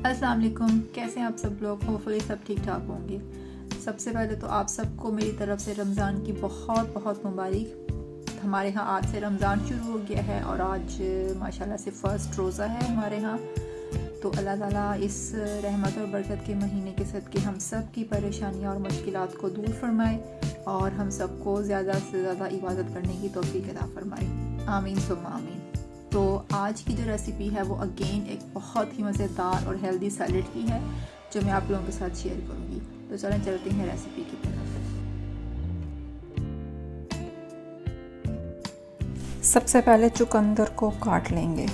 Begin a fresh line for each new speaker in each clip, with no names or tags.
अस्सलाम वालेकुम, कैसे हैं आप सब लोग। होपफुली सब ठीक ठाक होंगे। सबसे पहले तो आप सबको मेरी तरफ से रमज़ान की बहुत बहुत मुबारक। हमारे यहाँ आज से रमज़ान शुरू हो गया है और आज माशाल्लाह से फ़र्स्ट रोज़ा है हमारे यहाँ। तो अल्लाह ताला इस रहमत और बरकत के महीने के सदके हम सब की परेशानियाँ और मुश्किलात को दूर फरमाए और हम सबको ज़्यादा से ज़्यादा इबादत करने की तौफीक अता फरमाए। आमीन सुम्मा आमीन। तो आज की जो रेसिपी है वो अगेन एक बहुत ही मज़ेदार और हेल्दी सैलेड की है जो मैं आप लोगों के साथ शेयर करूँगी। तो चलें चलते हैं रेसिपी की तरफ। सबसे पहले चुकंदर को काट लेंगे।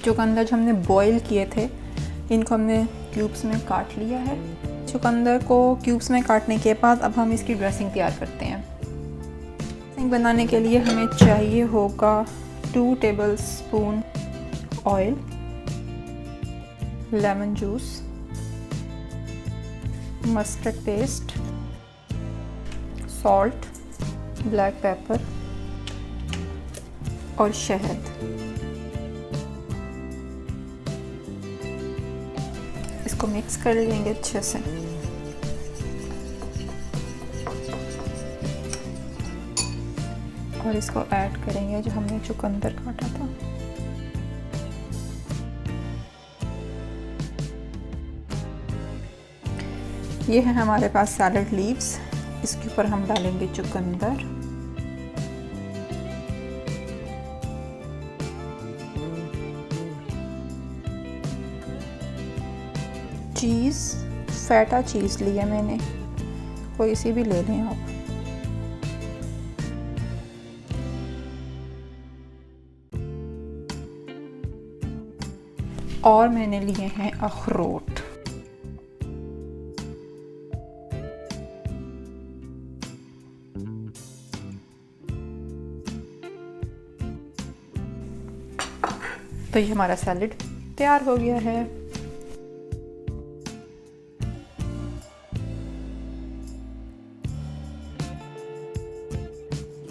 चुकंदर जो हमने बॉईल किए थे इनको हमने क्यूब्स में काट लिया है। चुकंदर को क्यूब्स में काटने के बाद अब हम इसकी ड्रेसिंग तैयार करते हैं। ड्रेसिंग बनाने के लिए हमें चाहिए होगा 2 tablespoon oil, lemon juice, mustard paste, salt, black pepper और शहद। इसको मिक्स कर लेंगे अच्छे से। और इसको ऐड करेंगे जो हमने चुकंदर काटा था। ये है हमारे पास सैलड लीव्स। इसके ऊपर हम डालेंगे चुकंदर, चीज़, फैटा चीज़ लिया मैंने, कोई सी भी ले लें आप। और मैंने लिए हैं अखरोट। तो ये हमारा सैलेड तैयार हो गया है।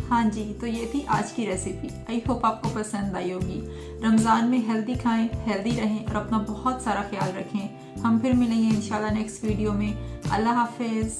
हाँ जी, तो ये थी आज की रेसिपी। आई होप आपको पसंद आई होगी। रमज़ान में हेल्दी खाएं, हेल्दी रहें और अपना बहुत सारा ख्याल रखें। हम फिर मिलेंगे इंशाल्लाह नेक्स्ट वीडियो में। अल्लाह हाफिज़।